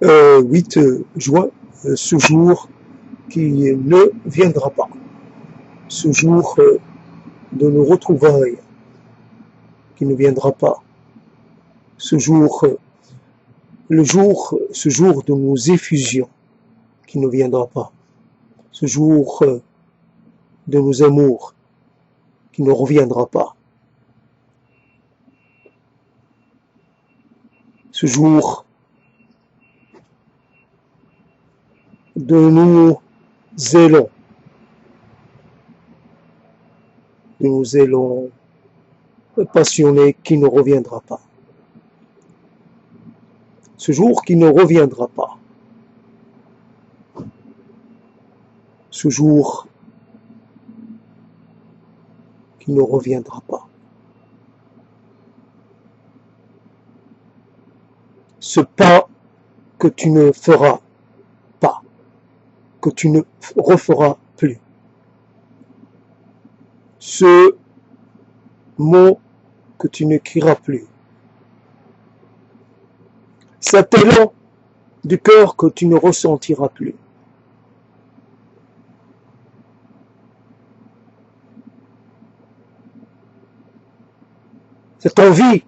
8 juin, ce jour qui ne viendra pas, ce jour de nos retrouvailles qui ne viendra pas, ce jour, ce jour de nos effusions qui ne viendra pas, ce jour de nos amours qui ne reviendra pas, ce jour de nos élans passionnés qui ne reviendra pas, ce jour qui ne reviendra pas, ce jour qui ne reviendra pas. Ce pas que tu ne feras pas, que tu ne referas plus. Ce mot que tu n'écriras plus. Cet élan du cœur que tu ne ressentiras plus. Cette envie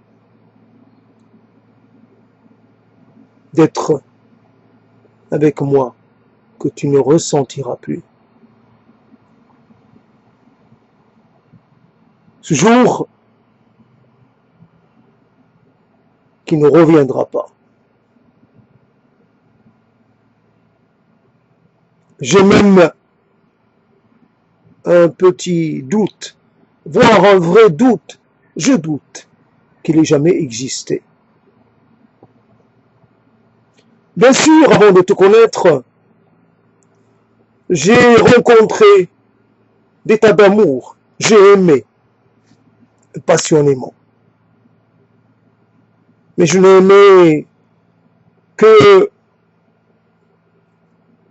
d'être avec moi que tu ne ressentiras plus. Ce jour qui ne reviendra pas. J'ai même un petit doute, voire un vrai doute. Je doute qu'il ait jamais existé. Bien sûr, avant de te connaître, j'ai rencontré des tas d'amour. J'ai aimé passionnément. Mais je n'ai aimé que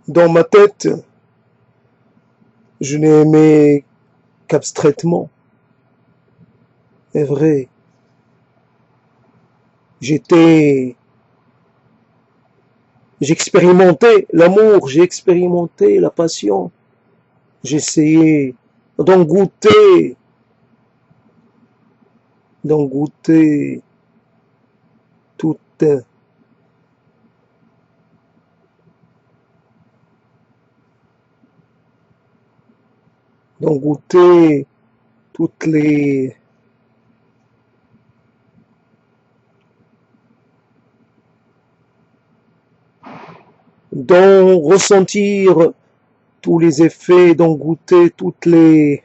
dans ma tête, je n'ai aimé qu'abstraitement. C'est vrai. J'expérimentais l'amour, j'ai expérimenté la passion. J'ai essayé d'en goûter toute toutes les d'en ressentir tous les effets, d'en goûter toutes les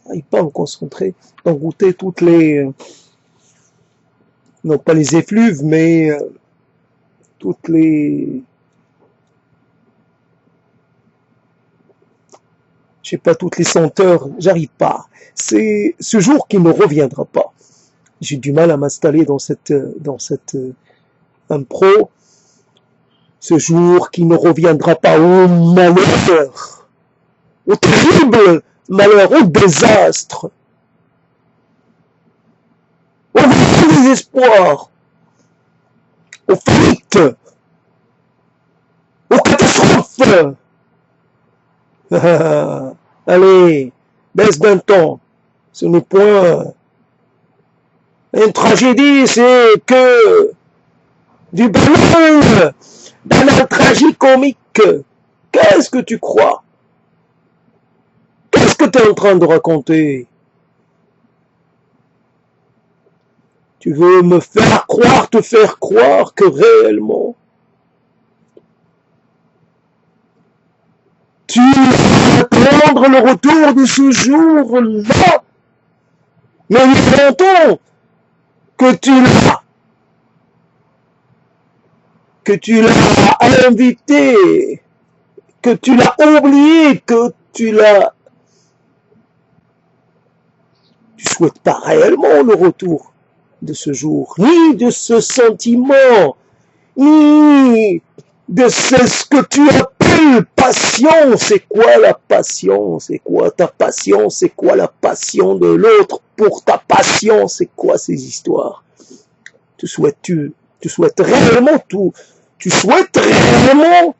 n'arrive pas à me concentrer, d'en goûter toutes les non pas les effluves, mais toutes les je sais pas, toutes les senteurs, j'arrive pas. C'est ce jour qui ne reviendra pas. J'ai du mal à m'installer dans cette impro. Ce jour qui ne reviendra pas, au malheur, au terrible malheur, au désastre, au désespoir, aux faillites, aux catastrophes. Allez, baisse d'un ton. Ce n'est point une tragédie, c'est que du ballon, d'un tragicomique. Qu'est-ce que tu crois? Qu'est-ce que tu es en train de raconter? Tu veux me faire croire, te faire croire que réellement tu vas attendre le retour de ce jour-là? Mais longtemps que tu l'as invité, que tu l'as oublié, que tu souhaites pas réellement le retour de ce jour, ni de ce sentiment, ni de ce que tu appelles passion. C'est quoi la passion? C'est quoi ta passion? C'est quoi la passion de l'autre pour ta passion? C'est quoi ces histoires? Tu souhaites réellement tu souhaites réellement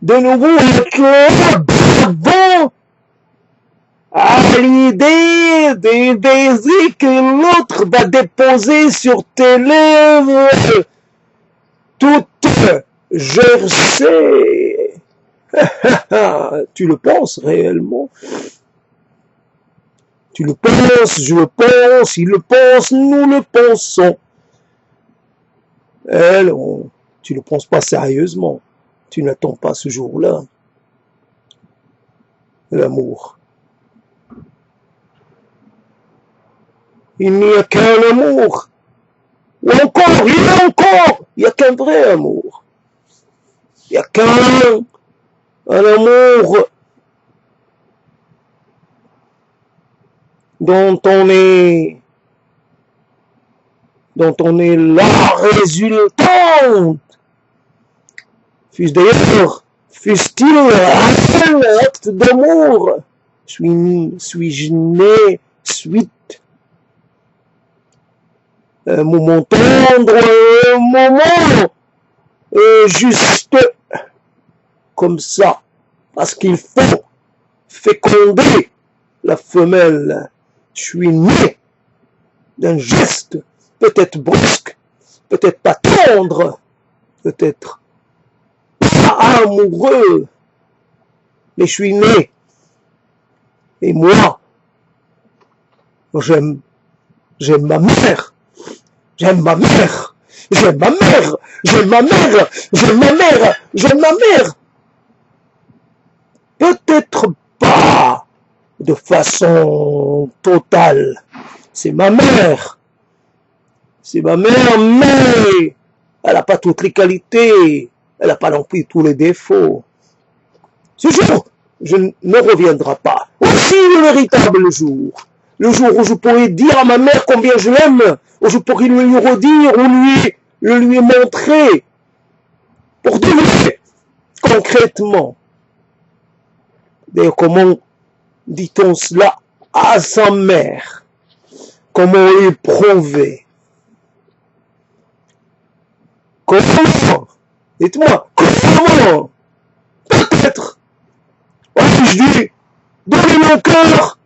de nouveau être là, bavant à l'idée des baisers que l'autre va déposer sur tes lèvres, toute gercée. Tu le penses réellement? Tu le penses, je le pense, il le pense, nous le pensons. Tu ne le penses pas sérieusement. Tu n'attends pas ce jour-là. L'amour. Il n'y a qu'un amour. Ou encore, il n'y a qu'un vrai amour. Il n'y a qu'un amour dont on est la résultante. Fût-il un acte d'amour, suis-je né suite un moment tendre, un moment juste comme ça, parce qu'il faut féconder la femelle. Je suis né d'un geste, peut-être brusque, peut-être pas tendre, peut-être pas amoureux, mais je suis né. Et moi, j'aime ma mère. J'aime ma mère. J'aime ma mère. J'aime ma mère. J'aime ma mère. J'aime ma mère. Peut-être pas de façon totale. C'est ma mère. C'est ma mère, mais elle n'a pas toutes les qualités. Elle n'a pas non plus tous les défauts. Ce jour ne reviendra pas. Aussi le véritable jour. Le jour où je pourrai dire à ma mère combien je l'aime, où je pourrai lui redire, ou lui montrer, pour de vrai, concrètement. D'ailleurs, comment dit-on cela à sa mère? Comment lui prouver? Comment? Dites-moi, comment? Peut-être. Je dis, donnez mon cœur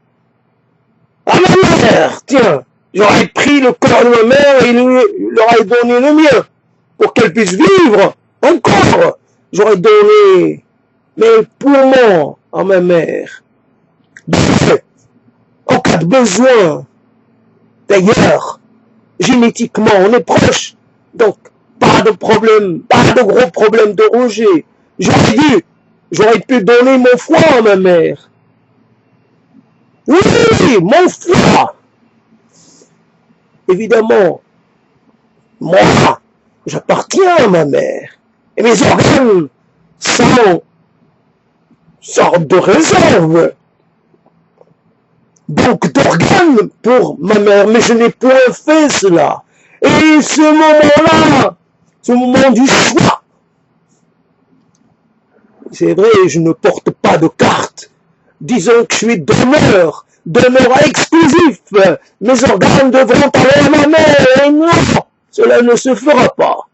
à ma mère. Tiens, j'aurais pris le corps de ma mère et lui aurais donné le mien pour qu'elle puisse vivre encore. J'aurais donné mes poumons à ma mère. En cas de besoin. D'ailleurs, génétiquement, on est proche. Donc, pas de problème, pas de gros problème de rejet. J'aurais pu donner mon foie à ma mère. Oui, mon foie. Évidemment, moi, j'appartiens à ma mère. Et mes organes sont sorte de réserve. Donc d'organes pour ma mère, mais je n'ai point fait cela. Et ce moment-là, ce moment du choix, c'est vrai, je ne porte pas de carte. Disons que je suis donneur exclusif. Mes organes devront aller à ma mère. Et non, cela ne se fera pas.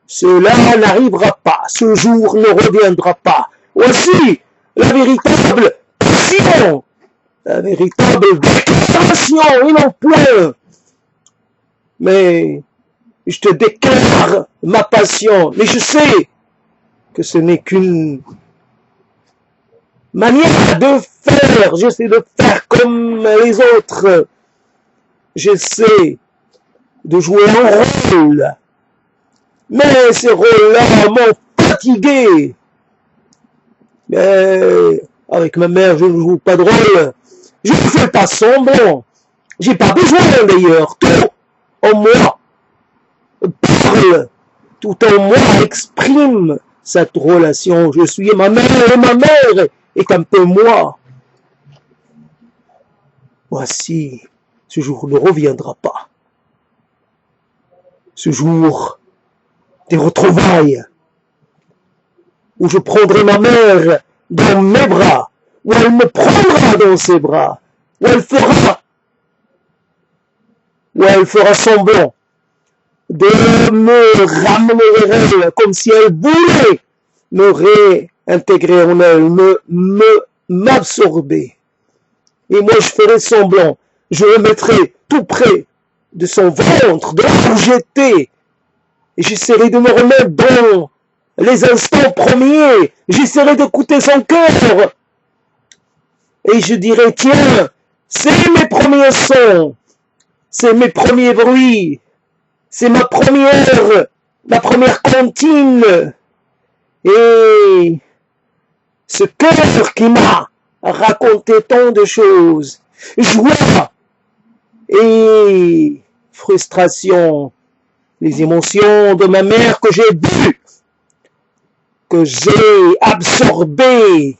Cela n'arrivera pas. Ce jour ne reviendra pas. Voici la véritable passion. La véritable déclaration, et non point. Mais je te déclare ma passion. Mais je sais que ce n'est qu'une manière de faire. J'essaie de faire comme les autres. J'essaie de jouer un rôle. Mais ces rôles-là m'ont fatigué. Mais avec ma mère, je ne joue pas de rôle. Je ne fais pas semblant. J'ai pas besoin d'ailleurs. Tout en moi parle. Tout en moi exprime cette relation. Je suis ma mère et ma mère est un peu moi. Voici, ce jour ne reviendra pas. Ce jour des retrouvailles où je prendrai ma mère dans mes bras, où elle me prendra dans ses bras, où elle fera semblant de me ramener vers elle, comme si elle voulait me réintégrer en elle, m'absorber. Et moi, je ferai semblant, je me mettrai tout près de son ventre, de là où j'étais, et j'essaierai de me remettre dans les instants premiers, j'essaierai d'écouter son cœur, et je dirai, tiens, c'est mes premiers sons, c'est mes premiers bruits, c'est ma première comptine, et ce cœur qui m'a raconté tant de choses, joie et frustration, les émotions de ma mère que j'ai bues, que j'ai absorbées,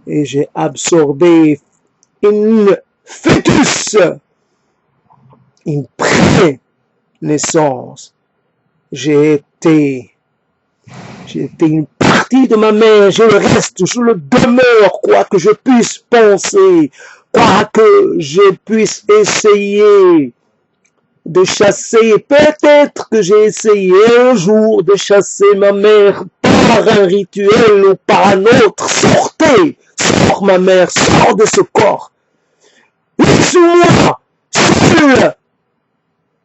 et j'ai absorbé une fœtus, une pré-naissance. J'ai été une partie de ma mère, je le reste, je le demeure, quoi que je puisse penser, quoi que je puisse essayer de chasser. Peut-être que j'ai essayé un jour de chasser ma mère par un rituel ou par un autre. Sortez, sors ma mère, sors de ce corps. Laisse-moi seul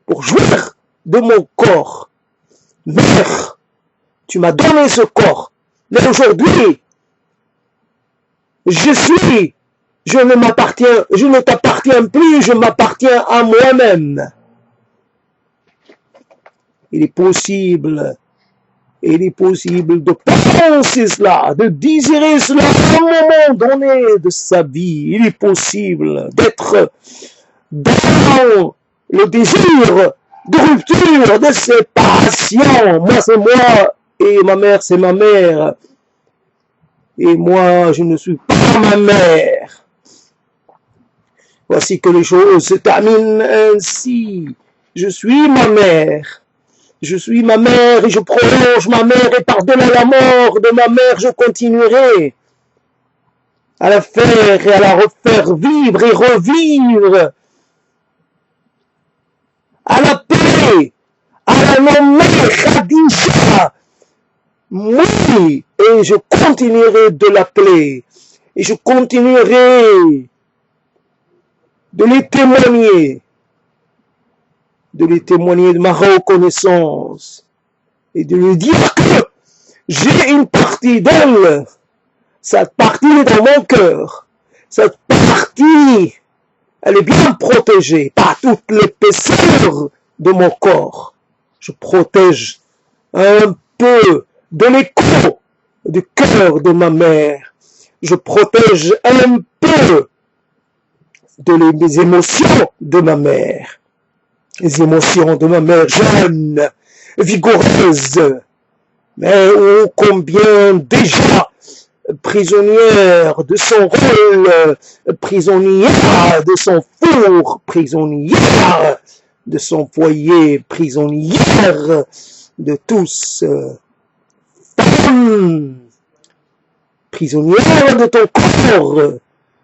pour jouir de mon corps. Mère, tu m'as donné ce corps, mais aujourd'hui, je ne t'appartiens plus, je m'appartiens à moi-même. Il est possible de penser cela, de désirer cela à un moment donné de sa vie. Il est possible d'être dans le désir de rupture, de séparation. Moi, c'est moi et ma mère, c'est ma mère. Et moi, je ne suis pas ma mère. Voici que les choses se terminent ainsi. Je suis ma mère. Je suis ma mère et je prolonge ma mère et par-delà la mort de ma mère, je continuerai à la faire et à la refaire vivre et revivre. À la paix, à la nommer Khadija. Oui, et je continuerai de l'appeler et je continuerai de lui témoigner de ma reconnaissance et de lui dire que j'ai une partie d'elle. Cette partie est dans mon cœur. Cette partie, elle est bien protégée par toute l'épaisseur de mon corps. Je protège un peu de l'écho du cœur de ma mère. Je protège un peu des émotions de ma mère. Les émotions de ma mère jeune, vigoureuse, mais ô combien déjà prisonnière de son rôle, prisonnière de son four, prisonnière de son foyer, prisonnière de tous, femme, prisonnière de ton corps,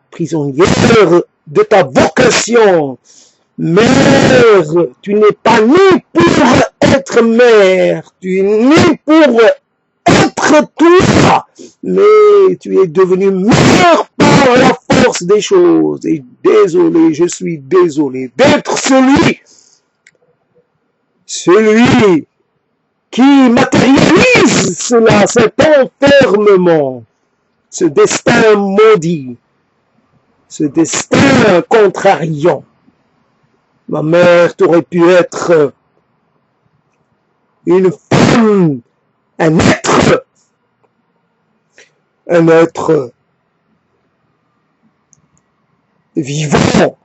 prisonnière de ta vocation. Mère, tu n'es pas née pour être mère, tu es née pour être toi, mais tu es devenue mère par la force des choses. Et désolé, je suis désolé d'être celui qui matérialise cela, cet enfermement, ce destin maudit, ce destin contrariant. Ma mère, tu aurais pu être une femme, un être vivant,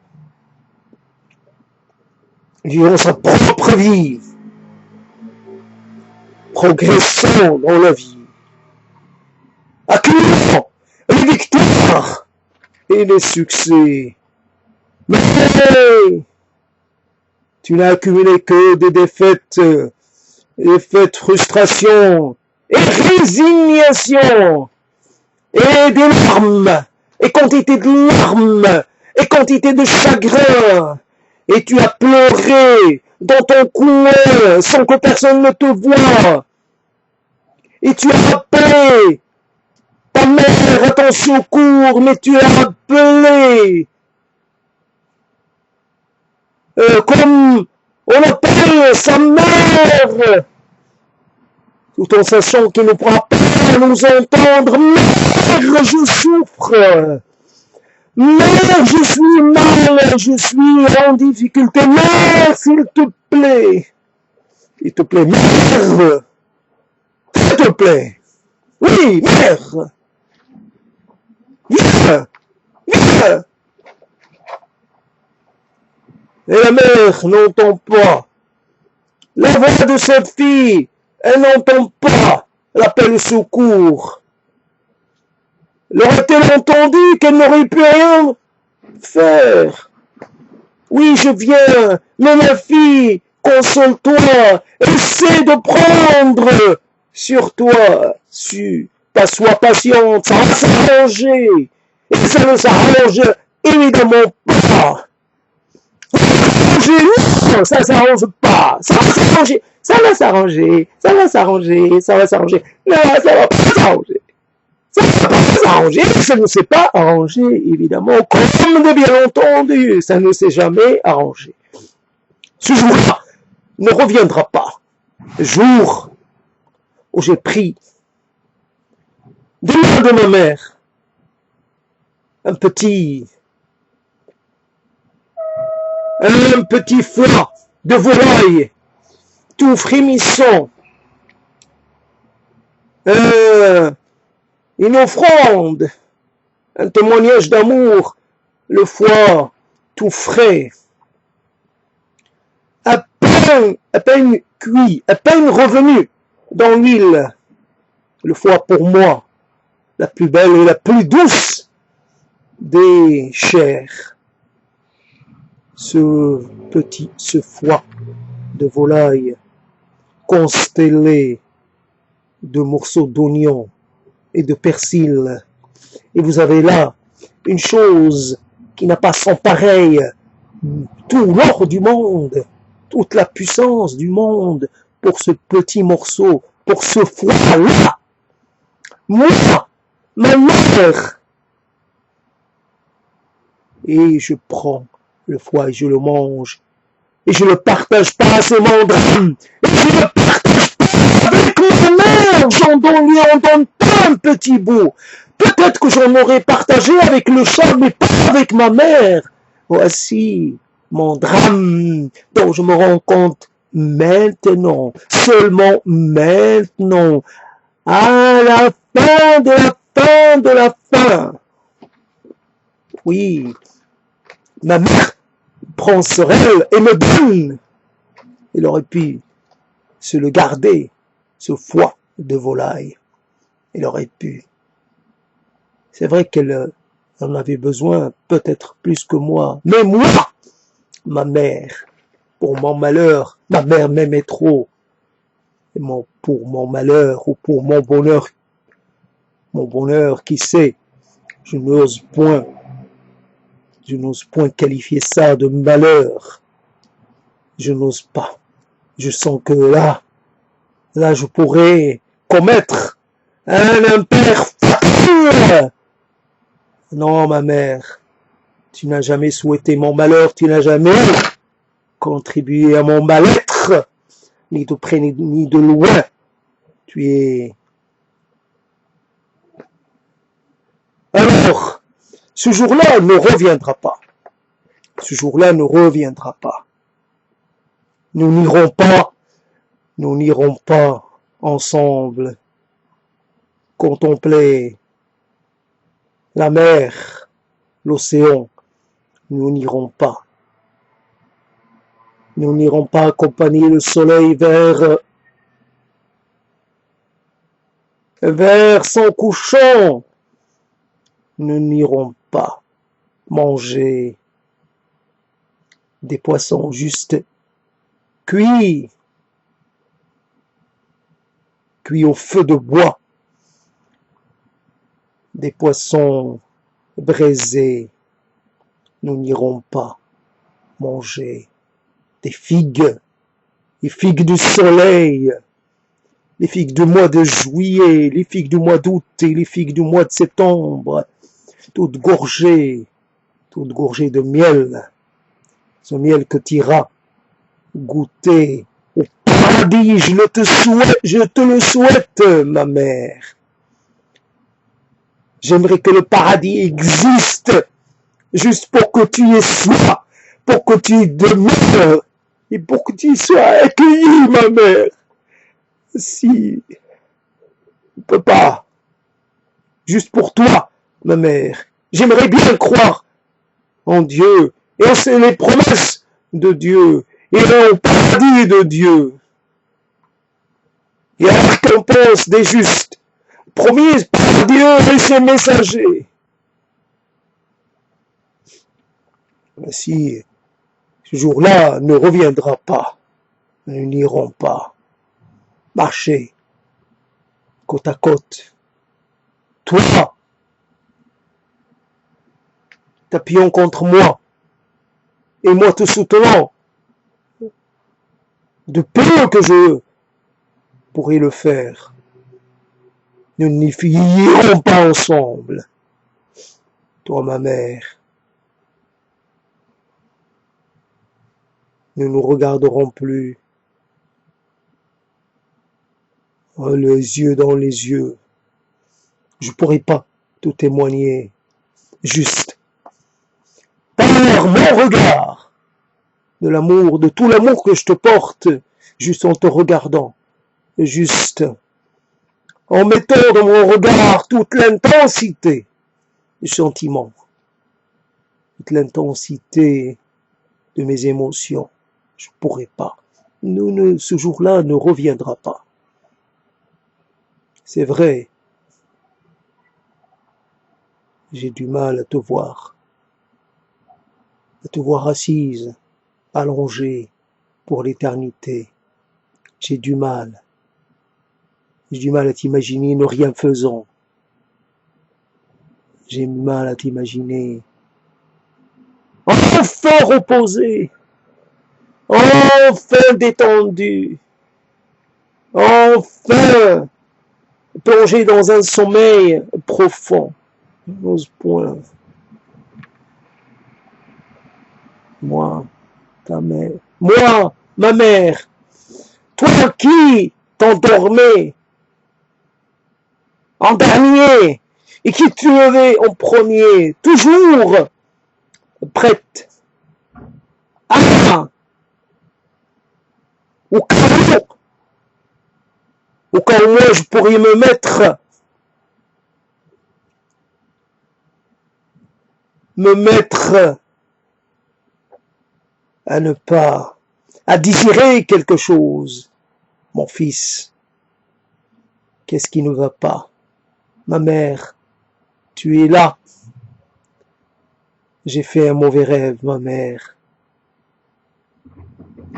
vivant sa propre vie, progressant dans la vie, accumulant les victoires et les succès. Mais tu n'as accumulé que des défaites, frustrations et résignation et des larmes et quantité de larmes et quantité de chagrin et tu as pleuré dans ton coin sans que personne ne te voie, et tu as appelé ta mère à ton secours, mais tu as appelé comme on appelle sa mère, tout en sachant qu'il ne pourra pas nous entendre. Mère, je souffre. Mère, je suis mal, je suis en difficulté. Mère, s'il te plaît. S'il te plaît, mère. S'il te plaît. Oui, mère. Viens. Viens. Et la mère n'entend pas. La voix de cette fille, elle n'entend pas. Elle appelle au secours. L'aurait-elle entendu qu'elle n'aurait pu rien faire? Oui, je viens, mais ma fille, console-toi, essaie de prendre sur toi, sois patiente, ça va s'arranger. Et ça ne s'arrange évidemment pas. Non, ça s'arrange pas. Ça va s'arranger. Ça va s'arranger. Ça va s'arranger. Ça va s'arranger. Non, ça va pas s'arranger. Ça va pas s'arranger. Ça ne s'est pas arrangé, évidemment. Comme de bien entendu, ça ne s'est jamais arrangé. Ce jour-là ne reviendra pas. Le jour où j'ai pris de main de ma mère un petit foie de volaille, tout frémissant, une offrande, un témoignage d'amour, le foie tout frais, à peine cuit, à peine revenu dans l'huile, le foie pour moi, la plus belle et la plus douce des chairs. Ce foie de volaille constellé de morceaux d'oignon et de persil. Et vous avez là une chose qui n'a pas son pareil, tout l'or du monde, toute la puissance du monde pour ce petit morceau, pour ce foie-là. Moi, ma mère. Et je prends le foie et je le mange. Et je ne partage pas, c'est mon drame. Et je ne partage pas avec ma mère. Lui en donne pas un petit bout. Peut-être que j'en aurais partagé avec le chat, mais pas avec ma mère. Voici mon drame dont je me rends compte maintenant, seulement maintenant, à la fin de la fin de la fin. Oui, ma mère prend ce rêve et me donne. Il aurait pu se le garder, ce foie de volaille. Il aurait pu. C'est vrai qu'elle en avait besoin, peut-être plus que moi. Mais moi, ma mère, pour mon malheur, ma mère m'aimait trop. Et pour mon malheur ou pour mon bonheur, qui sait, je n'ose point qualifier ça de malheur. Je n'ose pas. Je sens que là, je pourrais commettre un impair fatal. Non, ma mère, tu n'as jamais souhaité mon malheur, tu n'as jamais contribué à mon mal-être, ni de près ni de loin. Tu es... Alors, ce jour-là ne reviendra pas. Ce jour-là ne reviendra pas. Nous n'irons pas ensemble contempler la mer, l'océan. Nous n'irons pas. Nous n'irons pas accompagner le soleil vers son couchant. Nous n'irons pas manger des poissons juste cuits au feu de bois, des poissons braisés. Nous n'irons pas manger des figues, les figues du soleil, les figues du mois de juillet, les figues du mois d'août et les figues du mois de septembre, toutes gorgées de miel, ce miel que tu iras goûter au paradis, je te le souhaite, ma mère. J'aimerais que le paradis existe, juste pour que tu y sois, pour que tu y demeures, et pour que tu y sois accueillie, ma mère. Si, on peut pas, juste pour toi, ma mère. J'aimerais bien croire en Dieu, et en les promesses de Dieu, et au paradis de Dieu, et à la récompense des justes, promise par Dieu et ses messagers. Si ce jour-là ne reviendra pas, nous n'irons pas marcher côte à côte. Toi, t'appuyant contre moi, et moi te soutenant, de peu que je pourrais le faire. Nous n'irons pas ensemble. Toi, ma mère, nous nous regarderons plus, les yeux dans les yeux. Je pourrais pas te témoigner, juste par mon regard, de l'amour, de tout l'amour que je te porte, juste en te regardant, juste en mettant dans mon regard toute l'intensité du sentiment, toute l'intensité de mes émotions. Je pourrais pas. Ce jour-là ne reviendra pas. C'est vrai. J'ai du mal à te voir assise, allongée pour l'éternité. J'ai du mal à t'imaginer ne rien faisant. J'ai du mal à t'imaginer enfin reposé, enfin détendu, enfin plongé dans un sommeil profond. N'ose point. Moi, ta mère. Moi, ma mère. Toi qui t'endormais en dernier et qui te levais en premier, toujours prête à au cas où moi je pourrais me mettre à ne pas, à désirer quelque chose. Mon fils, qu'est-ce qui ne va pas? Ma mère, tu es là. J'ai fait un mauvais rêve, ma mère.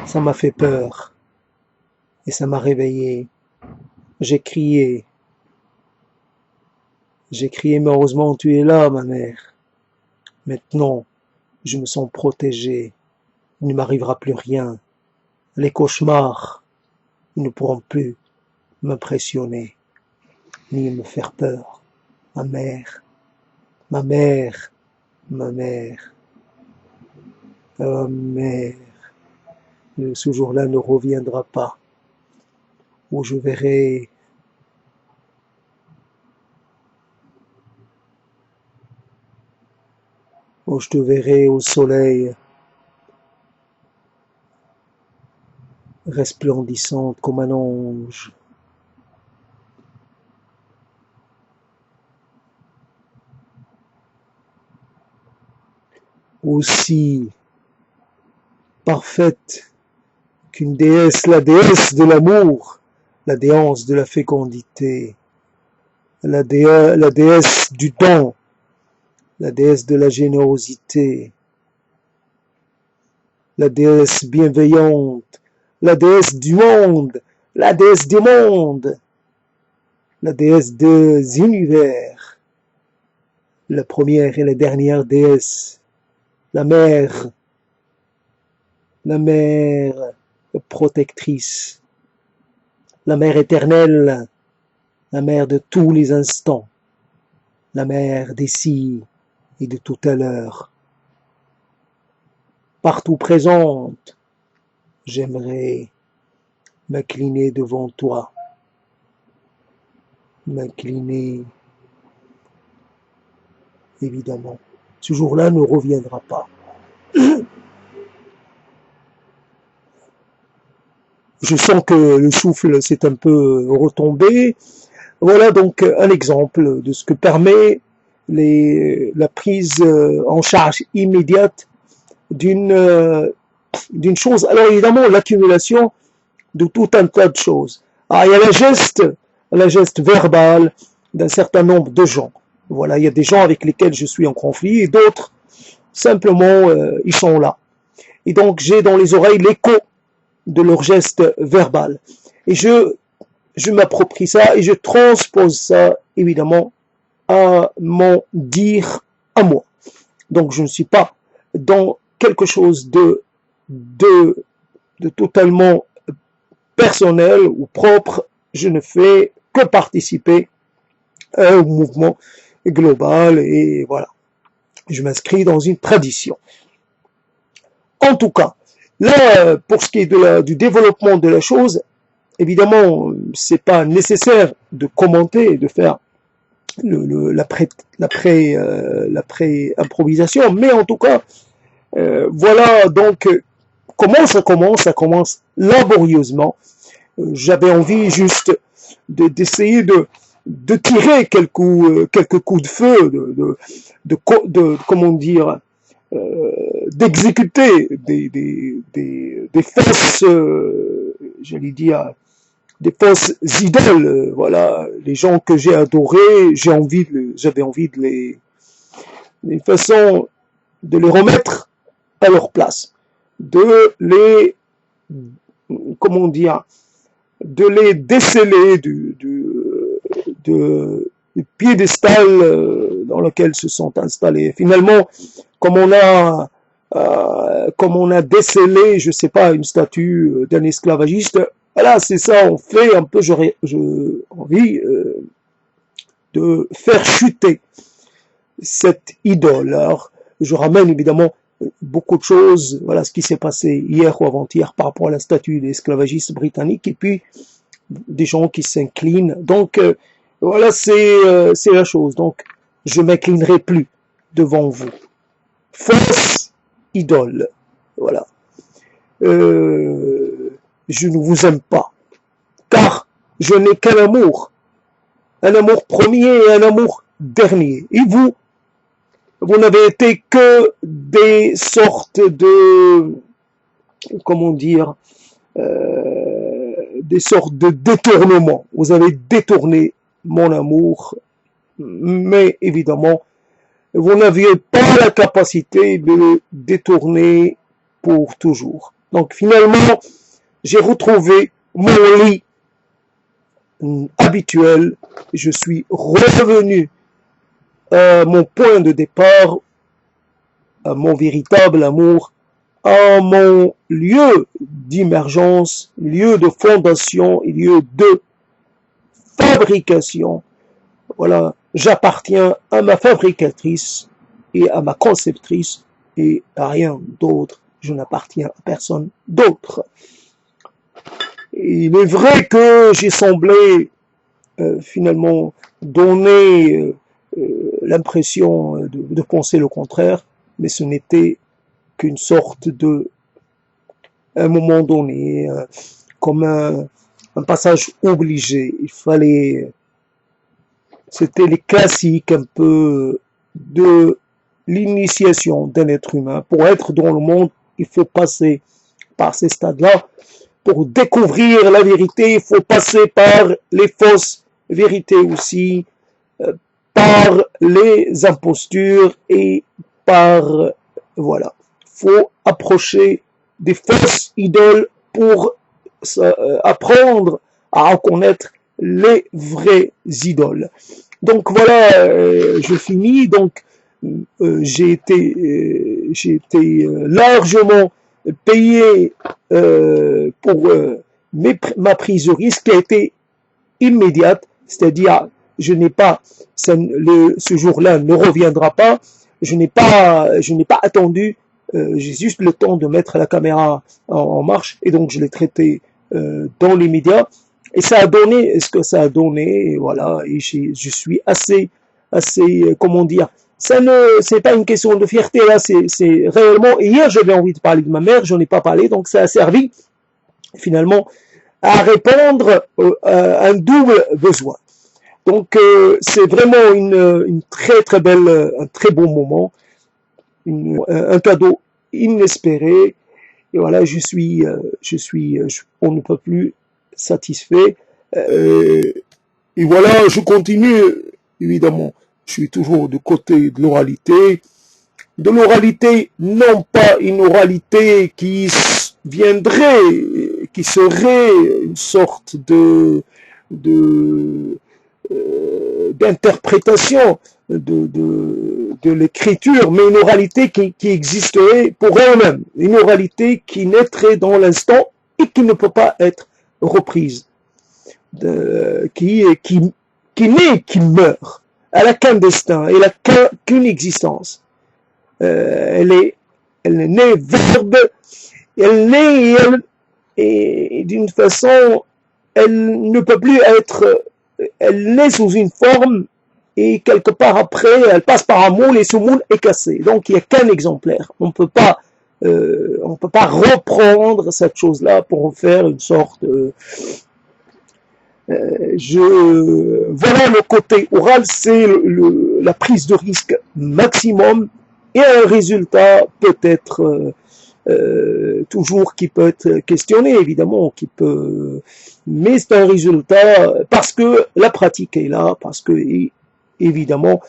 Ça m'a fait peur. Et ça m'a réveillé. J'ai crié, mais heureusement tu es là, ma mère. Maintenant, je me sens protégé. Il ne m'arrivera plus rien. Les cauchemars, ils ne pourront plus m'impressionner, ni me faire peur. Ma mère, ma mère, ma mère, ma mère. Ce jour-là ne reviendra pas, où je verrai où je te verrai au soleil, resplendissante comme un ange. Aussi parfaite qu'une déesse, la déesse de l'amour, la déesse de la fécondité, la déesse du don, la déesse de la générosité, la déesse bienveillante, la déesse du monde, la déesse des mondes, la déesse des univers, la première et la dernière déesse, la mère la mère protectrice, la mère éternelle, la mère de tous les instants, la mère d'ici et de tout à l'heure. Partout présente, j'aimerais m'incliner devant toi, m'incliner, évidemment. Ce jour-là ne reviendra pas. Je sens que le souffle s'est un peu retombé. Voilà donc un exemple de ce que permet la prise en charge immédiate d'une chose. Alors évidemment, l'accumulation de tout un tas de choses. Alors, il y a la geste verbal d'un certain nombre de gens. Voilà, il y a des gens avec lesquels je suis en conflit et d'autres, simplement, ils sont là. Et donc, j'ai dans les oreilles l'écho de leur geste verbal. Et je m'approprie ça et je transpose ça, évidemment, à mon dire à moi. Donc, je ne suis pas dans quelque chose de totalement personnel ou propre. Je ne fais que participer au mouvement global et voilà. Je m'inscris dans une tradition. En tout cas, là, pour ce qui est du développement de la chose, évidemment, c'est pas nécessaire de commenter, de faire la pré-improvisation, mais en tout cas, voilà donc comment ça commence. Ça commence laborieusement. J'avais envie juste d'essayer de tirer quelques coups de feu, comment dire, d'exécuter des fausses, j'allais dire, des fausses idoles. Voilà, les gens que j'ai adorés, j'avais envie d'une façon de les remettre à leur place, de les, comment dire, de les déceler du piédestal dans lequel se sont installés. Finalement, comme on a décelé, je sais pas, une statue d'un esclavagiste, voilà, c'est ça, on fait un peu, j'ai envie de faire chuter cette idole. Alors, je ramène évidemment beaucoup de choses, voilà ce qui s'est passé hier ou avant-hier par rapport à la statue des esclavagistes britanniques, et puis des gens qui s'inclinent. Donc, voilà, c'est la chose. Donc, je m'inclinerai plus devant vous. Fausse idole. Voilà. Je ne vous aime pas, car je n'ai qu'un amour. Un amour premier et un amour dernier. Et vous n'avez été que des sortes de, comment dire, des sortes de détournements. Vous avez détourné mon amour, mais évidemment, vous n'aviez pas la capacité de le détourner pour toujours. Donc finalement, j'ai retrouvé mon lit habituel. Je suis revenu à mon point de départ, à mon véritable amour, à mon lieu d'immergence, lieu de fondation, lieu de fabrication. Voilà, j'appartiens à ma fabricatrice et à ma conceptrice et à rien d'autre. Je n'appartiens à personne d'autre. Il est vrai que j'ai semblé finalement donner l'impression de penser le contraire, mais ce n'était qu'une sorte de, à un moment donné, comme un passage obligé. Il fallait, c'était les classiques un peu de l'initiation d'un être humain. Pour être dans le monde, il faut passer par ces stades-là. Pour découvrir la vérité, il faut passer par les fausses vérités aussi, par les impostures et par, voilà, faut approcher des fausses idoles pour apprendre à reconnaître les vraies idoles. Donc voilà, je finis. Donc j'ai été largement payé pour ma prise de risque qui a été immédiate, c'est-à-dire je n'ai pas, ce jour-là ne reviendra pas, je n'ai pas attendu, j'ai juste le temps de mettre la caméra en marche et donc je l'ai traité dans les médias et ça a donné ce que ça a donné, et voilà, et je suis assez, comment dire, c'est pas une question de fierté là, c'est réellement, et hier j'avais envie de parler de ma mère, j'en ai pas parlé, donc ça a servi finalement à répondre à un double besoin. Donc c'est vraiment une très très belle, un très bon moment, un cadeau inespéré. Et voilà, on ne peut plus satisfait. Et voilà, je continue, évidemment, je suis toujours du côté de l'oralité. De l'oralité, non pas une oralité qui viendrait, qui serait une sorte d'interprétation de l'écriture, mais une oralité qui existerait pour elle-même, une oralité qui naîtrait dans l'instant et qui ne peut pas être reprise, qui naît, qui meurt. Elle n'a qu'un destin, elle n'a qu'une existence. Elle est née verbe, elle naît et d'une façon, elle ne peut plus être, elle naît sous une forme et quelque part après, elle passe par un moule et ce moule est cassé. Donc il n'y a qu'un exemplaire. On ne peut pas reprendre cette chose-là pour en faire une sorte voilà le côté oral, c'est la prise de risque maximum et un résultat peut-être toujours qui peut être questionné, évidemment, mais c'est un résultat parce que la pratique est là, parce que évidemment,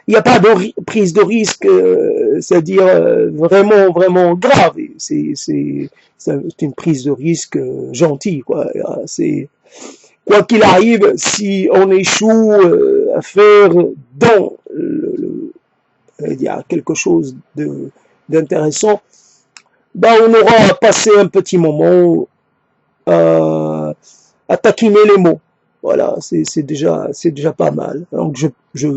il n'y a pas de prise de risque, c'est-à-dire vraiment grave. C'est une prise de risque gentille, quoi. C'est quoi qu'il arrive, si on échoue à faire dans il y a quelque chose d'intéressant, ben on aura passé un petit moment à taquiner les mots. Voilà, c'est déjà pas mal. Donc je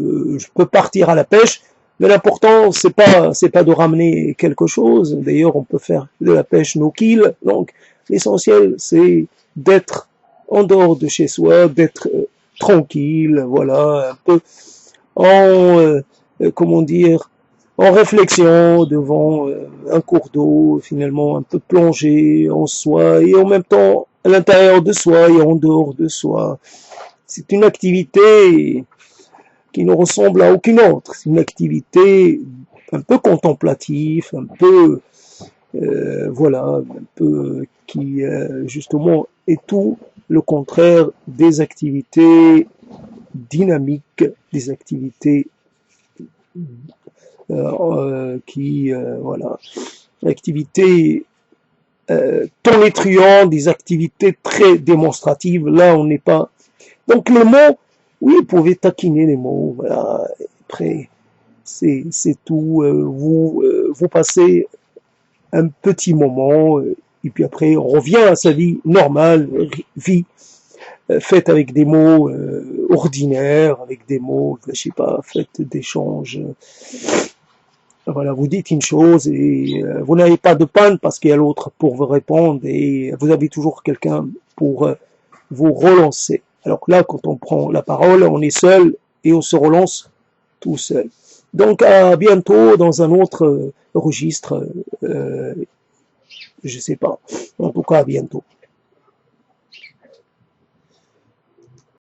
peux partir à la pêche, mais l'important c'est pas de ramener quelque chose. D'ailleurs, on peut faire de la pêche no-kill. Donc l'essentiel c'est d'être en dehors de chez soi, d'être tranquille, voilà, un peu en comment dire, en réflexion devant un cours d'eau, finalement un peu plongé en soi et en même temps à l'intérieur de soi et en dehors de soi. C'est une activité qui ne ressemble à aucune autre. C'est une activité un peu contemplative, un peu voilà, un peu qui justement est tout le contraire des activités dynamiques, des activités voilà, activités tonitruantes, des activités très démonstratives. Là, on n'est pas. Donc les mots, oui, vous pouvez taquiner les mots. Voilà. Après, c'est tout. Vous passez un petit moment et puis après on revient à sa vie normale, vie faite avec des mots ordinaires, avec des mots, je sais pas, faites d'échanges. Voilà, vous dites une chose et vous n'avez pas de panne parce qu'il y a l'autre pour vous répondre et vous avez toujours quelqu'un pour vous relancer. Alors que là, quand on prend la parole, on est seul et on se relance tout seul. Donc à bientôt dans un autre registre, je sais pas. En tout cas, à bientôt.